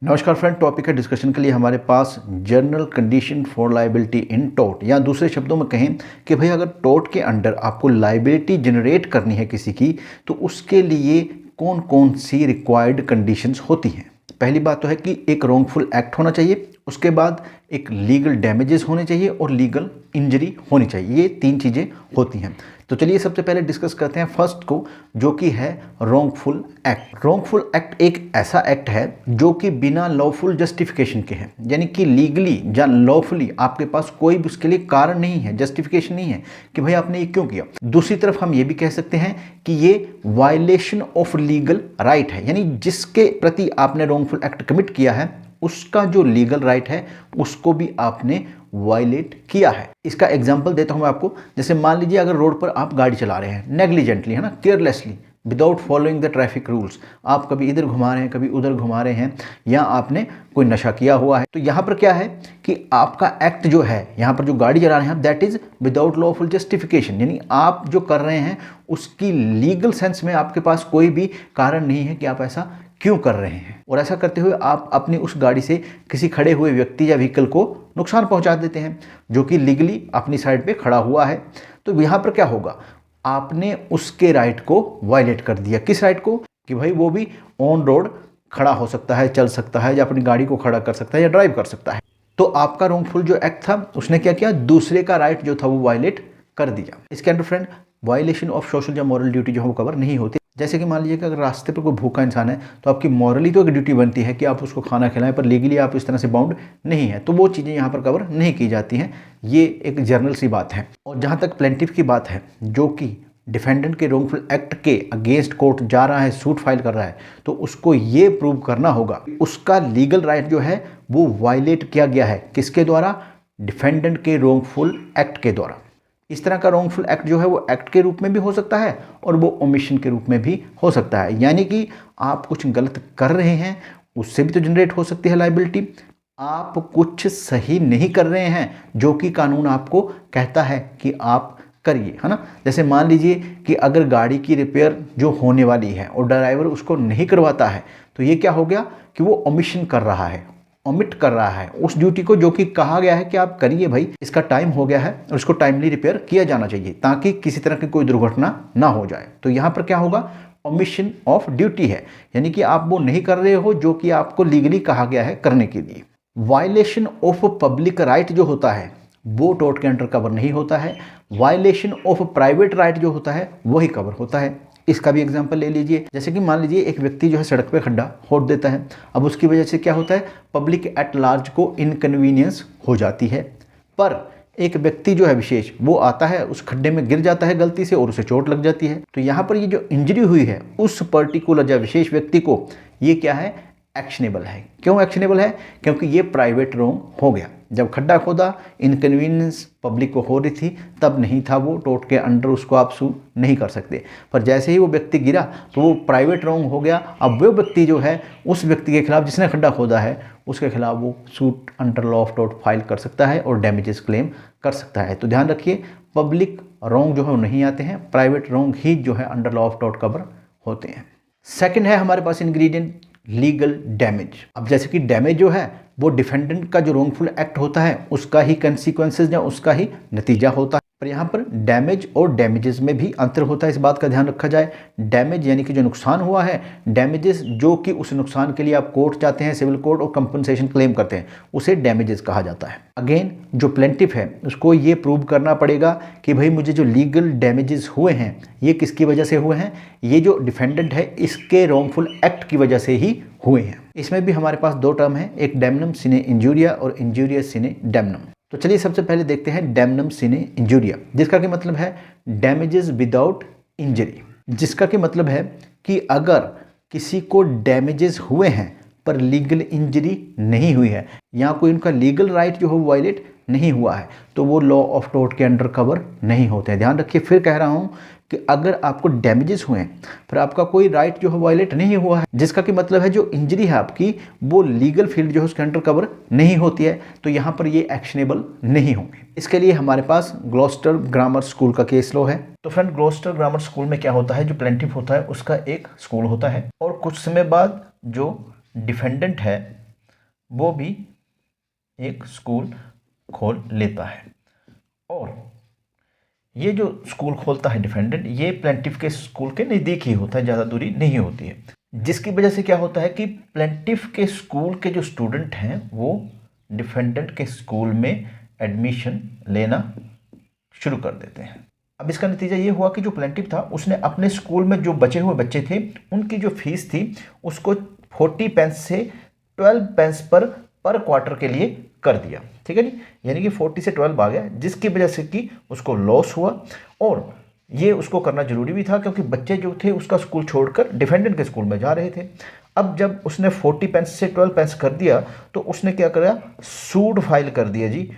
नमस्कार friend, topic है discussion के लिए हमारे पास general condition for liability in tort, या दूसरे शब्दों में कहें कि भाई अगर टॉर्ट के अंडर आपको लायबिलिटी जनरेट करनी है किसी की, तो उसके लिए कौन कौन सी रिक्वायर्ड कंडीशंस होती हैं। पहली बात तो है कि एक रॉन्गफुल एक्ट होना चाहिए, उसके बाद एक लीगल डैमेजेस होने चाहिए और लीगल इंजरी होनी चाहिए। ये तीन चीज़ें होती हैं। तो चलिए सबसे पहले डिस्कस करते हैं फर्स्ट को, जो कि है रॉन्गफुल एक्ट। रॉन्गफुल एक्ट एक ऐसा एक्ट है जो कि बिना लॉफुल जस्टिफिकेशन के है, यानी कि लीगली या लॉफुली आपके पास कोई भी उसके लिए कारण नहीं है, जस्टिफिकेशन नहीं है कि भाई आपने ये क्यों किया। दूसरी तरफ हम ये भी कह सकते हैं कि ये वायलेशन ऑफ लीगल राइट है, यानी जिसके प्रति आपने रॉन्गफुल एक्ट कमिट किया है उसका जो लीगल राइट है उसको भी आपने वायलेट किया है। इसका एग्जांपल देता हूं मैं आपको। जैसे मान लीजिए अगर रोड पर आप गाड़ी चला रहे हैं नेग्लिजेंटली, है ना, carelessly, without following the traffic rules, आप कभी इधर घुमा रहे हैं कभी उधर घुमा रहे हैं, या आपने कोई नशा किया हुआ है, तो यहाँ पर क्या है कि आपका एक्ट जो है, यहाँ पर जो गाड़ी चला रहे हैं that is without lawful justification, यानी आप जो कर रहे हैं उसकी लीगल सेंस में आपके पास कोई भी कारण नहीं है कि आप ऐसा क्यों कर रहे हैं। और ऐसा करते हुए आप अपनी उस गाड़ी से किसी खड़े हुए व्यक्ति या व्हीकल को नुकसान पहुंचा देते हैं जो कि लीगली अपनी साइड पे खड़ा हुआ है। तो यहाँ पर क्या होगा, आपने उसके राइट को वायलेट कर दिया। किस राइट को? कि भाई वो भी ऑन रोड खड़ा हो सकता है, चल सकता है, या अपनी गाड़ी को खड़ा कर सकता है या ड्राइव कर सकता है। तो आपका रॉन्गफुल जो एक्ट था उसने क्या किया, दूसरे का राइट जो था वो वायलेट कर दिया। इसके अंदर फ्रेंड वायलेशन ऑफ सोशल या मॉरल ड्यूटी जो है वो कवर नहीं होती। जैसे कि मान लीजिए कि अगर रास्ते पर कोई भूखा इंसान है तो आपकी मॉरली तो एक ड्यूटी बनती है कि आप उसको खाना खिलाएं, पर लीगली आप इस तरह से बाउंड नहीं है, तो वो चीज़ें यहाँ पर कवर नहीं की जाती हैं। ये एक जर्नल सी बात है। और जहाँ तक प्लेंटिफ की बात है, जो कि डिफेंडेंट के रॉन्गफुल एक्ट के अगेंस्ट कोर्ट जा रहा है, सूट फाइल कर रहा है, तो उसको ये प्रूव करना होगा उसका लीगल राइट जो है वो वायलेट किया गया है। किसके द्वारा? डिफेंडेंट के रॉन्गफुल एक्ट के द्वारा। इस तरह का रॉन्गफुल एक्ट जो है वो एक्ट के रूप में भी हो सकता है और वो ओमिशन के रूप में भी हो सकता है, यानी कि आप कुछ गलत कर रहे हैं उससे भी तो जनरेट हो सकती है लायबिलिटी। आप कुछ सही नहीं कर रहे हैं जो कि कानून आपको कहता है कि आप करिए, है ना। जैसे मान लीजिए कि अगर गाड़ी की रिपेयर जो होने वाली है और ड्राइवर उसको नहीं करवाता है, तो ये क्या हो गया कि वो ओमिशन कर रहा है, ओमिट कर रहा है उस ड्यूटी को जो कि कहा गया है कि आप करिए भाई, इसका टाइम हो गया है और इसको टाइमली रिपेयर किया जाना चाहिए ताकि किसी तरह की कोई दुर्घटना ना हो जाए। तो यहाँ पर क्या होगा, ओमिशन ऑफ ड्यूटी है, यानी कि आप वो नहीं कर रहे हो जो कि आपको लीगली कहा गया है करने के लिए। वायलेशन ऑफ पब्लिक राइट जो होता है वो टॉर्ट के अंडर कवर नहीं होता है। वायलेशन ऑफ प्राइवेट राइट जो होता है वही कवर होता है। इसका भी एग्जांपल ले लीजिए। जैसे कि मान लीजिए एक व्यक्ति जो है सड़क पे खड्डा खोद देता है, अब उसकी वजह से क्या होता है, पब्लिक एट लार्ज को इनकन्वीनियंस हो जाती है। पर एक व्यक्ति जो है विशेष वो आता है, उस खड्डे में गिर जाता है गलती से और उसे चोट लग जाती है, तो यहाँ पर ये जो इंजरी हुई है उस पर्टिकुलर या विशेष व्यक्ति को, ये क्या है, एक्शनेबल है। क्यों एक्शनेबल है? क्योंकि ये प्राइवेट रॉन्ग हो गया। जब खड्डा खोदा इनकन्वीनियंस पब्लिक को हो रही थी तब नहीं था वो टॉर्ट के अंडर, उसको आप सू नहीं कर सकते। पर जैसे ही वो व्यक्ति गिरा तो वो प्राइवेट रॉन्ग हो गया। अब वो व्यक्ति जो है उस व्यक्ति के खिलाफ जिसने खड्डा खोदा है उसके खिलाफ वो suit under law of tort file कर सकता है और डैमेजेस क्लेम कर सकता है। तो ध्यान रखिए, पब्लिक रॉन्ग जो है वो नहीं आते हैं, प्राइवेट रॉन्ग ही जो है under law of tort cover होते हैं। सेकेंड है हमारे पास इंग्रेडिएंट लीगल डैमेज। अब जैसे कि डैमेज जो है वो डिफेंडेंट का जो रॉन्गफुल एक्ट होता है उसका ही कंसिक्वेंसेस या उसका ही नतीजा होता है। पर यहाँ पर डैमेज और डैमेजेस में भी अंतर होता है, इस बात का ध्यान रखा जाए। डैमेज यानी कि जो नुकसान हुआ है, डैमेजेस जो कि उस नुकसान के लिए आप कोर्ट जाते हैं, सिविल कोर्ट, और कंपनसेशन क्लेम करते हैं, उसे डैमेजेस कहा जाता है। अगेन जो प्लेंटिफ है उसको ये प्रूव करना पड़ेगा कि भाई मुझे जो लीगल डैमेजेस हुए हैं ये किसकी वजह से हुए हैं, ये जो डिफेंडेंट है इसके रॉन्गफुल एक्ट की वजह से ही हुए हैं। इसमें भी हमारे पास दो टर्म है, एक डैमनम सिने इंजूरिया और इंजूरियस सिने डैमनम। तो चलिए सबसे पहले देखते हैं डैमनम सिने इंजूरिया, जिसका कि मतलब है डैमेजेस विदाउट इंजरी, जिसका कि मतलब है कि अगर किसी को डैमेजेस हुए हैं पर लीगल इंजरी नहीं हुई है या कोई उनका लीगल राइट जो है वो वायलेट नहीं हुआ है, तो वो लॉ ऑफ टॉर्ट के अंडर कवर नहीं होते हैं। ध्यान रखिए, फिर कह रहा हूं कि अगर आपको डैमेजेस हुए हैं पर आपका कोई राइट जो है वायलेट नहीं हुआ है, जिसका कि मतलब है जो इंजरी है आपकी वो लीगल फील्ड जो है उसके अंडर कवर नहीं होती है, तो यहाँ पर ये एक्शनेबल नहीं होंगे। इसके लिए हमारे पास ग्लॉस्टर ग्रामर स्कूल का केस लॉ है। तो फ्रेंड ग्लॉस्टर ग्रामर स्कूल में क्या होता है, जो प्लेंटिफ होता है उसका एक स्कूल होता है और कुछ समय बाद जो डिफेंडेंट है वो भी एक स्कूल खोल लेता है। और ये जो स्कूल खोलता है डिफेंडेंट, ये प्लेंटिफ के स्कूल के नज़दीक ही होता है, ज़्यादा दूरी नहीं होती है, जिसकी वजह से क्या होता है कि प्लेंटिफ के स्कूल के जो स्टूडेंट हैं वो डिफेंडेंट के स्कूल में एडमिशन लेना शुरू कर देते हैं। अब इसका नतीजा ये हुआ कि जो प्लेंटिफ था उसने अपने स्कूल में जो बचे हुए बच्चे थे उनकी जो फीस थी उसको 40 पेंस से 12 पेंस पर क्वार्टर के लिए कर दिया। ठीक है जी, यानी कि 40 से 12 आ गया, जिसकी वजह से कि उसको लॉस हुआ। और ये उसको करना जरूरी भी था क्योंकि बच्चे जो थे उसका स्कूल छोड़कर डिफेंडेंट के स्कूल में जा रहे थे। अब जब उसने 40 पेंस से 12 पेंस कर दिया तो उसने क्या करा, सूट फाइल कर दिया जी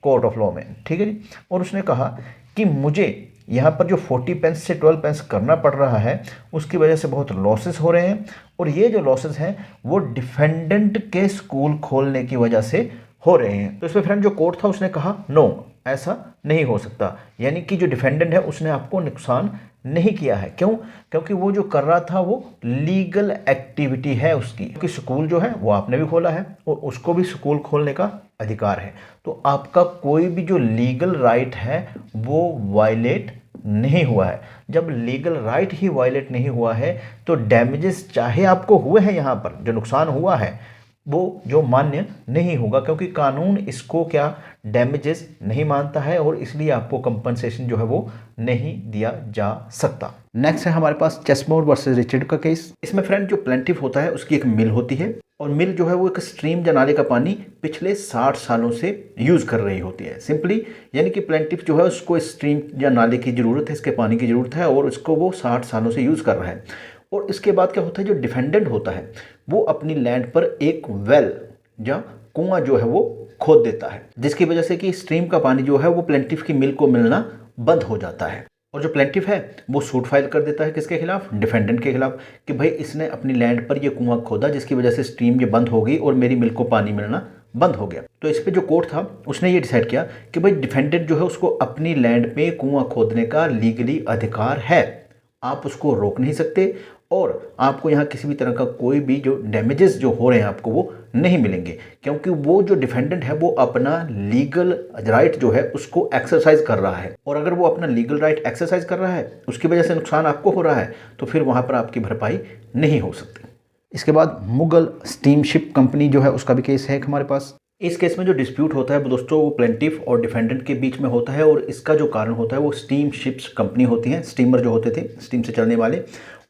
कोर्ट ऑफ लॉ में। ठीक है जी, और उसने कहा कि मुझे यहाँ पर जो 40 पेंस से 12 पेंस करना पड़ रहा है उसकी वजह से बहुत लॉसेस हो रहे हैं, और ये जो लॉसेस हैं वो डिफेंडेंट के स्कूल खोलने की वजह से हो रहे हैं। तो इसमें फ्रेंड जो कोर्ट था उसने कहा नो, ऐसा नहीं हो सकता, यानी कि जो डिफेंडेंट है उसने आपको नुकसान नहीं किया है। क्यों? क्योंकि वो जो कर रहा था वो लीगल एक्टिविटी है उसकी, क्योंकि स्कूल जो है वो आपने भी खोला है और उसको भी स्कूल खोलने का अधिकार है। तो आपका कोई भी जो लीगल राइट है वो वायलेट नहीं हुआ है। जब लीगल राइट ही वायलेट नहीं हुआ है तो डैमेजेस चाहे आपको हुए हैं, यहाँ पर जो नुकसान हुआ है वो जो मान्य नहीं होगा, क्योंकि कानून इसको क्या डैमेजेस नहीं मानता है और इसलिए आपको कंपनसेशन जो है वो नहीं दिया जा सकता। नेक्स्ट है हमारे पास चेसमोर वर्सेस रिचर्ड का केस। इसमें फ्रेंड जो प्लेंटिफ होता है उसकी एक मिल होती है और मिल जो है वो एक स्ट्रीम या नाले का पानी पिछले 60 सालों से यूज़ कर रही होती है सिंपली, यानी कि प्लेंटिफ जो है उसको स्ट्रीम या नाले की ज़रूरत है, इसके पानी की ज़रूरत है और इसको वो 60 सालों से यूज़ कर रहा है। और इसके बाद क्या होता है, जो डिफेंडेंट होता है वो अपनी लैंड पर एक वेल या कुआं जो है वो खोद देता है, जिसकी वजह से कि स्ट्रीम का पानी जो है वो प्लेंटिफ की मिल को मिलना बंद हो जाता है। और जो प्लेंटिफ है वो सूट फाइल कर देता है किसके खिलाफ, डिफेंडेंट के खिलाफ, कि भाई इसने अपनी लैंड पर ये कुआं खोदा जिसकी वजह से स्ट्रीम ये बंद हो गई और मेरी मिल को पानी मिलना बंद हो गया। तो इस पे जो कोर्ट था उसने ये डिसाइड किया कि भाई डिफेंडेंट जो है उसको अपनी लैंड पे कुआं खोदने का लीगली अधिकार है, आप उसको रोक नहीं सकते और आपको यहाँ किसी भी तरह का कोई भी जो डैमेजेस जो हो रहे हैं आपको वो नहीं मिलेंगे, क्योंकि वो जो डिफेंडेंट है वो अपना लीगल राइट जो है उसको एक्सरसाइज कर रहा है। और अगर वो अपना लीगल राइट एक्सरसाइज कर रहा है उसकी वजह से नुकसान आपको हो रहा है तो फिर वहाँ पर आपकी भरपाई नहीं हो सकती। इसके बाद मुगल स्टीमशिप कंपनी जो है उसका भी केस है हमारे पास। इस केस में जो डिस्प्यूट होता है दोस्तों वो प्लेंटिफ और डिफेंडेंट के बीच में होता है और इसका जो कारण होता है वो स्टीम शिप्स कंपनी होती हैं, स्टीमर जो होते थे स्टीम से चलने वाले,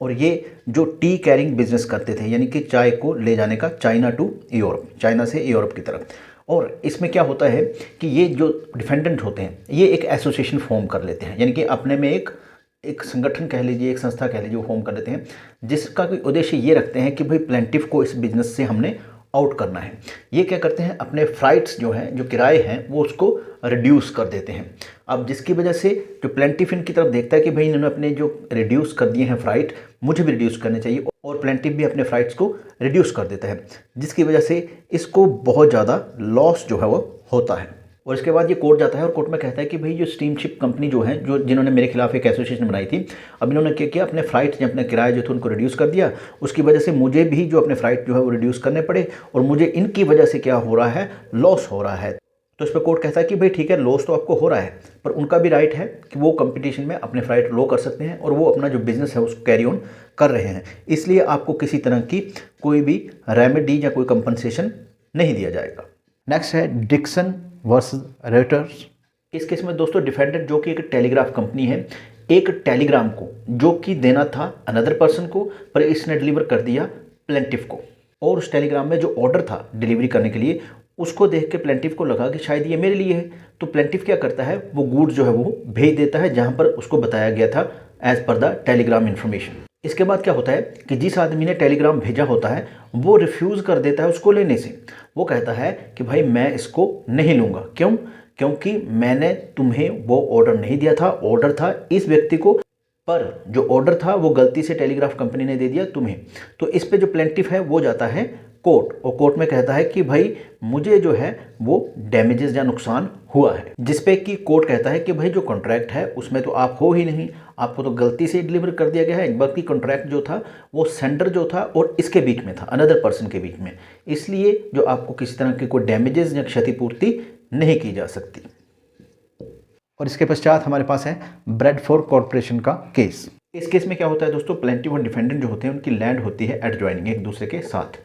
और ये जो टी कैरिंग बिजनेस करते थे, यानी कि चाय को ले जाने का चाइना टू यूरोप, चाइना से यूरोप की तरफ। और इसमें क्या होता है कि ये जो डिफेंडेंट होते हैं ये एक एसोसिएशन फॉर्म कर लेते हैं, यानी कि अपने में एक संगठन कह लीजिए, एक संस्था कह लीजिए, वो फॉर्म कर देते हैं जिसका कोई उद्देश्य ये रखते हैं कि भाई प्लेंटिफ को इस बिजनेस से हमने आउट करना है। ये क्या करते हैं, अपने फ्राइट्स जो हैं, जो किराए हैं, वो उसको रिड्यूस कर देते हैं। अब जिसकी वजह से जो प्लेंटिफ इनकी तरफ देखता है कि भाई इन्होंने अपने जो रिड्यूस कर दिए हैं फ्राइट, मुझे भी रिड्यूस करने चाहिए, और प्लेंटिफ भी अपने फ्राइट्स को रिड्यूस कर देता है, जिसकी वजह से इसको बहुत ज़्यादा लॉस जो है वो होता है। और इसके बाद ये कोर्ट जाता है और कोर्ट में कहता है कि भाई जो स्टीमशिप कंपनी जो है, जो जिन्होंने मेरे खिलाफ एक एसोसिएशन बनाई थी, अब इन्होंने क्या किया, अपने फ्लाइट या अपने किराए जो थे उनको रिड्यूस कर दिया, उसकी वजह से मुझे भी जो अपने फ्लाइट जो है वो रिड्यूस करने पड़े और मुझे इनकी वजह से क्या हो रहा है, लॉस हो रहा है। तो इस पर कोर्ट कहता है कि भाई ठीक है, लॉस तो आपको हो रहा है पर उनका भी राइट है कि वो कंपटीशन में अपने फ्लाइट लो कर सकते हैं और वो अपना जो बिजनेस है उसको कैरी ऑन कर रहे हैं, इसलिए आपको किसी तरह की कोई भी रेमेडी या कोई कंपनसेशन नहीं दिया जाएगा। नेक्स्ट है डिक्सन वर्सेस रॉयटर्स। इस केस में दोस्तों डिफेंडेंट जो कि एक टेलीग्राफ कंपनी है, एक टेलीग्राम को जो कि देना था अनदर पर्सन को, पर इसने डिलीवर कर दिया प्लेंटिफ को, और उस टेलीग्राम में जो ऑर्डर था डिलीवरी करने के लिए उसको देख के प्लेंटिफ को लगा कि शायद ये मेरे लिए है, तो प्लेंटिफ क्या करता है, वो गुड्स जो है वो भेज देता है जहाँ पर उसको बताया गया था as per the Telegram information. इसके बाद क्या होता है कि जिस आदमी ने टेलीग्राम भेजा होता है वो रिफ्यूज़ कर देता है उसको लेने से। वो कहता है कि भाई मैं इसको नहीं लूँगा। क्यों? क्योंकि मैंने तुम्हें वो ऑर्डर नहीं दिया था, ऑर्डर था इस व्यक्ति को, पर जो ऑर्डर था वो गलती से टेलीग्राफ कंपनी ने दे दिया तुम्हें। तो इस पे जो प्लेंटिफ है वो जाता है कोर्ट, और कोर्ट में कहता है कि भाई मुझे जो है वो डैमेजेस या नुकसान हुआ है, जिसपे कि कोर्ट कहता है कि भाई जो कॉन्ट्रैक्ट है उसमें तो आप हो ही नहीं, आपको तो गलती से डिलीवर कर दिया गया है, बल्कि कॉन्ट्रैक्ट जो था वो सेंडर जो था और इसके बीच में था, अनदर पर्सन के बीच में, इसलिए जो आपको किसी तरह की कोई डैमेजेस या क्षतिपूर्ति नहीं की जा सकती। और इसके पश्चात हमारे पास है ब्रैडफोर्ड कॉर्पोरेशन का केस। इस केस में क्या होता है दोस्तों, प्लेंटिफ और डिफेंडेंट जो होते हैं उनकी लैंड होती है एडजॉइनिंग एक दूसरे के साथ,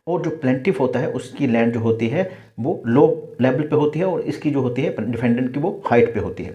और जो प्लेंटिफ होता है उसकी लैंड जो होती है वो लो लेवल पे होती है और इसकी जो होती है डिफेंडेंट की वो हाइट पे होती है।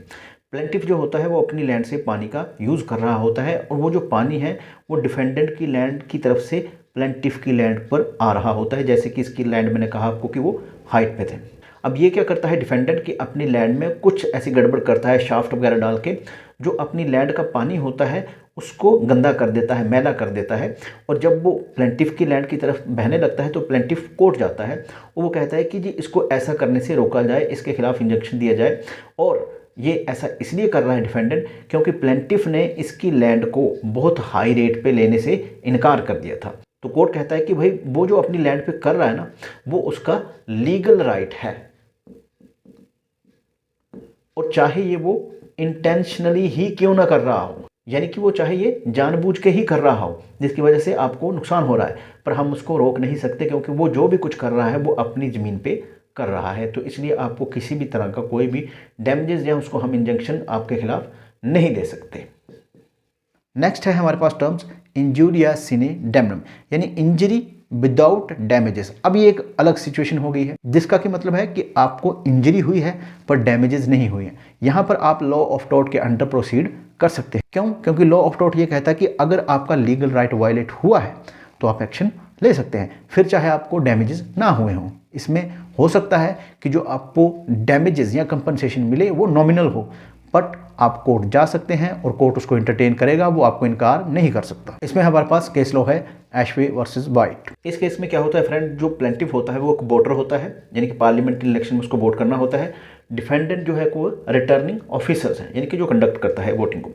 प्लेंटिफ जो होता है वो अपनी लैंड से पानी का यूज़ कर रहा होता है और वो जो पानी है वो डिफेंडेंट की लैंड की तरफ से प्लेंटिफ की लैंड पर आ रहा होता है, जैसे कि इसकी लैंड मैंने कहा आपको कि वो हाइट पे थे। अब ये क्या करता है डिफेंडेंट की अपनी लैंड में कुछ ऐसी गड़बड़ करता है, शाफ्ट वगैरह डाल के जो अपनी लैंड का पानी होता है उसको गंदा कर देता है, मैला कर देता है, और जब वो प्लेंटिफ की लैंड की तरफ बहने लगता है तो प्लेंटिफ कोर्ट जाता है और वो कहता है कि जी इसको ऐसा करने से रोका जाए, इसके खिलाफ इंजंक्शन दिया जाए, और ये ऐसा इसलिए कर रहा है डिफेंडेंट क्योंकि प्लेंटिफ ने इसकी लैंड को बहुत हाई रेट पे लेने से इनकार कर दिया था। तो कोर्ट कहता है कि भाई वो जो अपनी लैंड पे कर रहा है ना वो उसका लीगल राइट है, और चाहे ये वो इंटेंशनली ही क्यों ना कर रहा हो, यानी कि वो चाहे ये जानबूझ के ही कर रहा हो जिसकी वजह से आपको नुकसान हो रहा है, पर हम उसको रोक नहीं सकते क्योंकि वो जो भी कुछ कर रहा है वो अपनी ज़मीन पे कर रहा है, तो इसलिए आपको किसी भी तरह का कोई भी डैमेजेस या उसको हम इंजंक्शन आपके खिलाफ नहीं दे सकते। नेक्स्ट है हमारे पास टर्म्स इंजुरिया सिने डैमनम, यानी इंजरी विदाउट डैमेजेस। अब ये एक अलग सिचुएशन हो गई है जिसका कि मतलब है कि आपको इंजरी हुई है पर डैमेजेस नहीं हुए हैं। यहाँ पर आप लॉ ऑफ टॉर्ट के अंडर प्रोसीड कर सकते हैं। क्यों? क्योंकि लॉ ऑफ टॉर्ट ये कहता है कि अगर आपका लीगल राइट वायलेट हुआ है तो आप एक्शन ले सकते हैं, फिर चाहे आपको डैमेजेस ना हुए हों। इसमें हो सकता है कि जो आपको डैमेजेस या कंपनसेशन मिले वो नॉमिनल हो, बट आप कोर्ट जा सकते हैं और कोर्ट उसको इंटरटेन करेगा, वो आपको इनकार नहीं कर सकता। इसमें हमारे पास केस लॉ है एशवे वर्सेस वाइट। इस केस में क्या होता है फ्रेंड, जो प्लेंटिफ होता है वो एक वोटर होता है, यानी कि पार्लियामेंट्री इलेक्शन में उसको वोट करना होता है। डिफेंडेंट जो है वो रिटर्निंग ऑफिसर्स है, यानी कि जो कंडक्ट करता है वोटिंग को,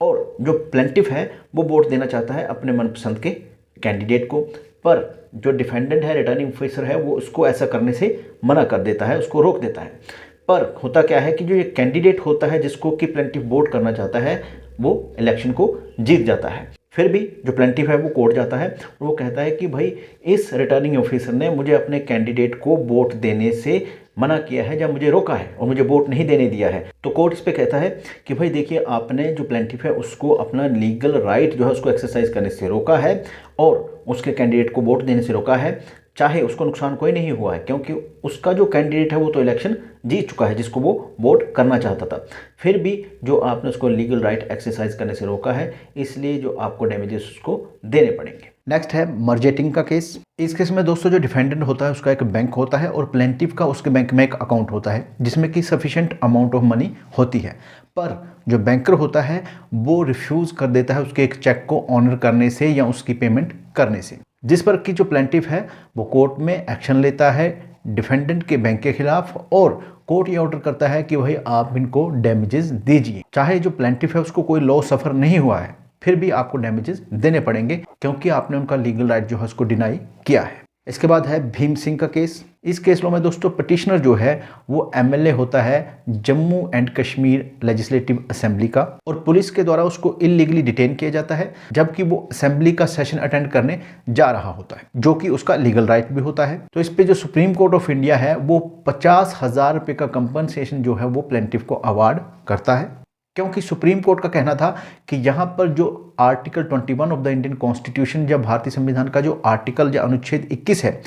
और जो प्लेंटिफ है वो वोट देना चाहता है अपने मनपसंद के कैंडिडेट को, पर जो डिफेंडेंट है रिटर्निंग ऑफिसर है वो उसको ऐसा करने से मना कर देता है, उसको रोक देता है। पर होता क्या है कि जो ये कैंडिडेट होता है जिसको कि प्लेंटिफ वोट करना चाहता है वो इलेक्शन को जीत जाता है। फिर भी जो प्लेंटिफ है वो कोर्ट जाता है और वो कहता है कि भाई इस रिटर्निंग ऑफिसर ने मुझे अपने कैंडिडेट को वोट देने से मना किया है या मुझे रोका है और मुझे वोट नहीं देने दिया है। तो कोर्ट इस पे कहता है कि भाई देखिए आपने जो प्लेंटिफ है उसको अपना लीगल राइट जो है उसको एक्सरसाइज करने से रोका है और उसके कैंडिडेट को वोट देने से रोका है, चाहे उसको नुकसान कोई नहीं हुआ है क्योंकि उसका जो कैंडिडेट है वो तो इलेक्शन जीत चुका है जिसको वो वोट करना चाहता था। फिर भी जो आपने उसको लीगल राइट एक्सरसाइज करने से रोका है, इसलिए जो आपको डैमेजेस उसको देने पड़ेंगे। नेक्स्ट है मर्जेटिंग का केस। इस केस में दोस्तों जो डिफेंडेंट होता है उसका एक बैंक होता है और प्लेंटिफ का उसके बैंक में एक अकाउंट होता है जिसमें कि सफिशिएंट अमाउंट ऑफ मनी होती है, पर जो बैंकर होता है वो रिफ्यूज़ कर देता है उसके एक चेक को ऑनर करने से या उसकी पेमेंट करने से, जिस पर कि जो प्लेंटिफ है वो कोर्ट में एक्शन लेता है डिफेंडेंट के बैंक के खिलाफ और कोर्ट ये ऑर्डर करता है कि भाई आप इनको डैमेजेस दीजिए। चाहे जो प्लेंटिफ है उसको कोई लॉस सफ़र नहीं हुआ है फिर भी आपको डैमेजेस देने पड़ेंगे क्योंकि आपने उनका लीगल राइट जो है उसको डिनाई किया है। इसके बाद है भीम सिंह का केस। इस केस में दोस्तों पिटिशनर जो है वो एमएलए होता है Jammu and Kashmir legislative assembly का और पुलिस के द्वारा उसको इलीगली डिटेन किया जाता है जबकि वो असेंबली का सेशन अटेंड करने जा रहा होता है जो कि उसका लीगल राइट भी होता है। तो इस पे जो सुप्रीम कोर्ट ऑफ इंडिया है वो 50,000 रुपये का कंपनसेशन जो है वो प्लेंटिफ को अवार्ड करता है क्योंकि सुप्रीम कोर्ट का कहना था कि यहाँ पर जो article 21 of the Indian constitution या भारतीय संविधान का जो आर्टिकल या अनुच्छेद 21 है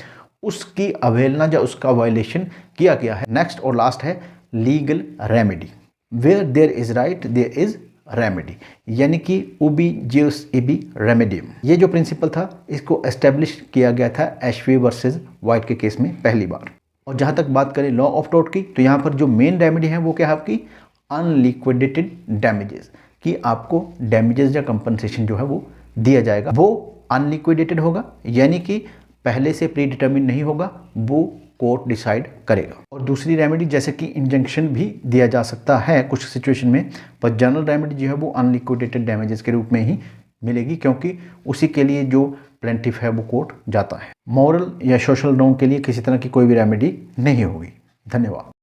उसकी अवहेलना या उसका वायलेशन किया गया है। नेक्स्ट और लास्ट है legal remedy. Where there is right there is remedy, यानी कि उबी जियोस इबी रेमेडियम। ये जो प्रिंसिपल था इसको एस्टेब्लिश किया गया था एशवे वर्सेस वाइट के केस में पहली बार। और जहाँ तक बात करें लॉ ऑफ टॉर्ट की तो यहाँ पर जो मेन रेमेडी है वो क्या है आपकी अनलिक्विडेटेड डैमेजेस, कि आपको डैमेजेस या कंपनसेशन जो है वो दिया जाएगा, वो अनलिक्विडेटेड होगा यानी कि पहले से प्री डिटर्मिन नहीं होगा, वो कोर्ट डिसाइड करेगा। और दूसरी रेमेडी जैसे कि इंजंक्शन भी दिया जा सकता है कुछ सिचुएशन में, पर जनरल रेमेडी जो है वो अनलिक्विडेटेड डैमेजेस के रूप में ही मिलेगी क्योंकि उसी के लिए जो प्लेंटिफ है वो कोर्ट जाता है। मॉरल या सोशल नॉर्म के लिए किसी तरह की कोई भी रेमेडी नहीं होगी। धन्यवाद।